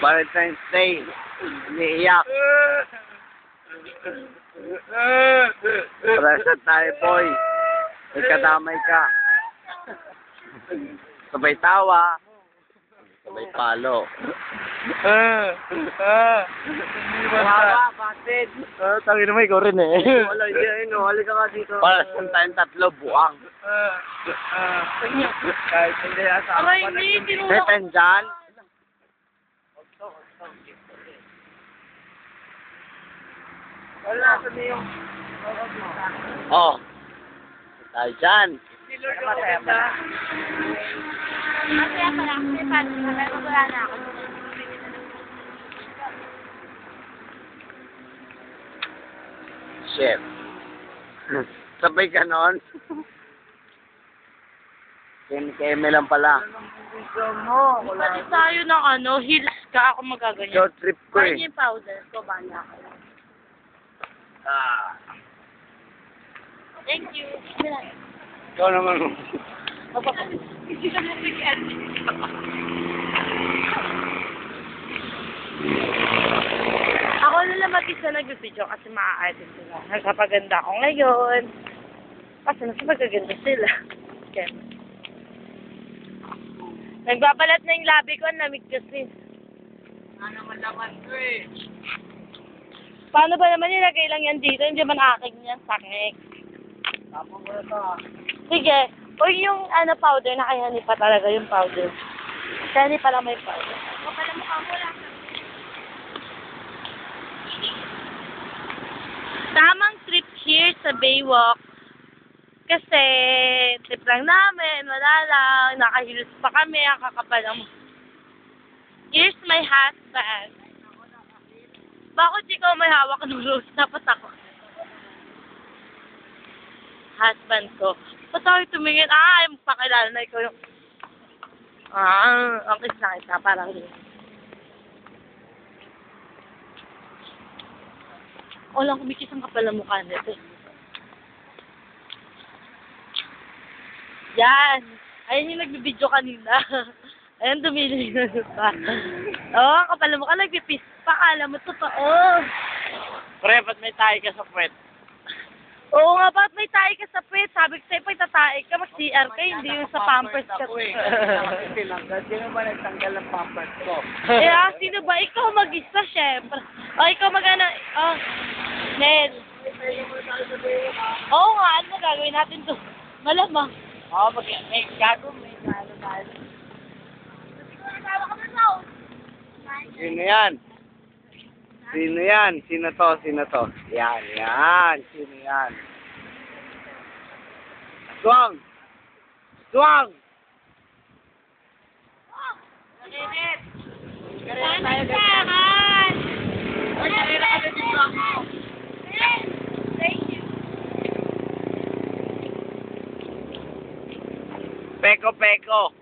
Valentine's Day. Umiiyak. Present tayo, boy. May kadamay ka. Sabay tawa. Sabay palo. Wala, bakit? Tangin naman, ikaw rin eh. Wala, hindi. Halika ka dito. Para sa tayong tatlo, buang. Kahit hindi asama. Aray, hindi. Tinulak. Seten dyan. Wala, sabi yung... Oh. Tayo dyan. Masaya pala. Kasi paano wala na ako. Chef. Sabay ka nun. Keme lang pala. Pati tayo ng heels ka. Ako magaganyan. Short trip ko Kaya eh. yung powder ko, bala ko. Thank you. Ikaw naman. Ako na lang mag-isa nag-video kasi maa-artist sila. Nagpapaganda ako ngayon. Kasi mas magaganda sila. Okay. Nagbabalat na yung labi ko, ang lamig kasi. Naman ko eh. Paano ba naman nilagay lang yan dito? Hindi man aking yan, sakik. Tapos ko na to. Sige. O yung powder, nakayani pa talaga yung powder. Kaya hindi pala may powder. O pala mukha mo lang. Tamang trip here sa Baywalk. Kasi trip lang namin, wala lang, nakahilos pa kami, ang kakapal ng... Here's my husband. Bakit ikaw may hawak ng rose? Dapat ako. Husband ko. Ba't tayo tumingin? Ay, magpakilala na ikaw yung... ang kiss na kita, parang yun. O lang kumikis ang kapal ng mukha nito. Yan. Ayan yung nagbibideo kanina. Ayan, dumili na pa. Oo, ang kapal ng mukha, nagpipis pa. Alam mo, totoo. Pre, ba't may tayo ka sa puwet? Oo nga, ba't may tayo ka sa puwet? Sabi ko sa'yo, pag tatae ka, mag-CR ka, hindi yung sa pampers ka. Tinanggal. Sino ba nagtanggal ng pampers ko? Sino ba? Ikaw mag-isa, syempre. O, ikaw mag-ano. Oh, Ned. Oo nga, ano gagawin natin to? Malamang. Oo, may gago, may galo tayo. Sino yan? Sino yan? Sino to? Sino to? Yan, yan. Sino yan? Swang! Swang! Peko, peko.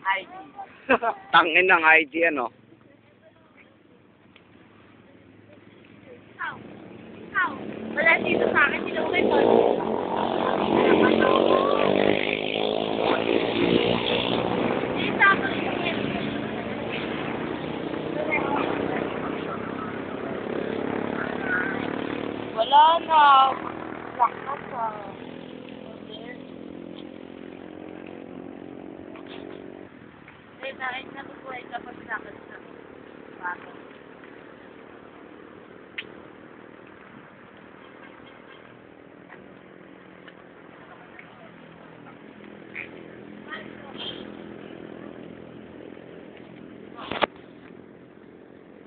ID. Tangin ng ID, ano? Wala dito sa akin, sino ko ito? Wala na. Lock na pa. Eh, bakit nabubuhay kapag sakit sa bago?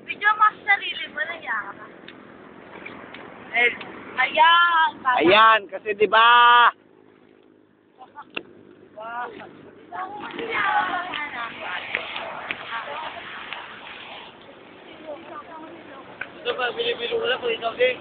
Video mo sa sarili mo na yan. Ayan! Ayan, kasi di ba? Ito ba, bilibilo ko lang kung ikaw din.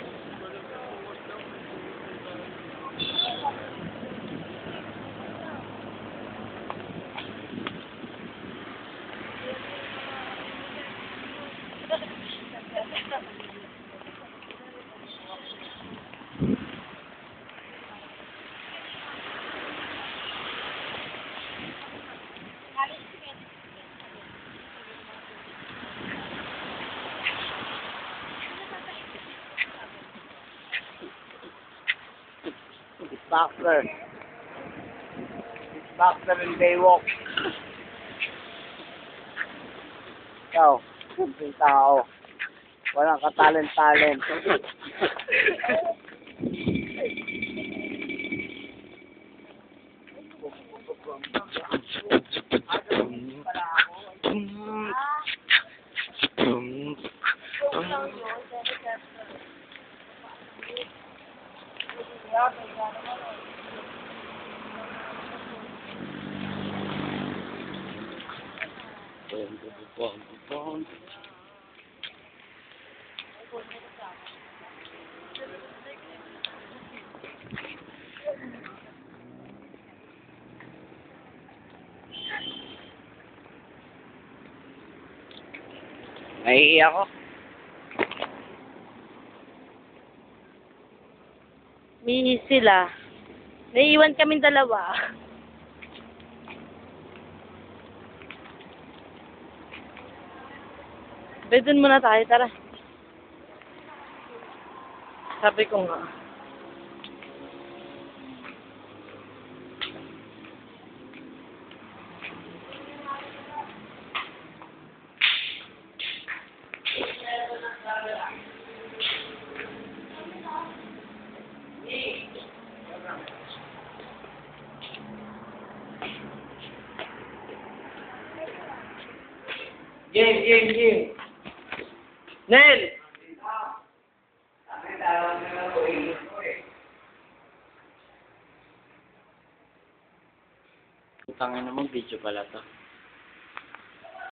Beatboxer. Beatboxer and Baywalk. Ikaw, yung tao. Walang katalent-talent. Naiiyak ako. Mihis sila. Naiiwan kaming dalawa. Bedun muna tayo, tara. Sabi ko nga. Game. Nel! Tangin naman, video pala to.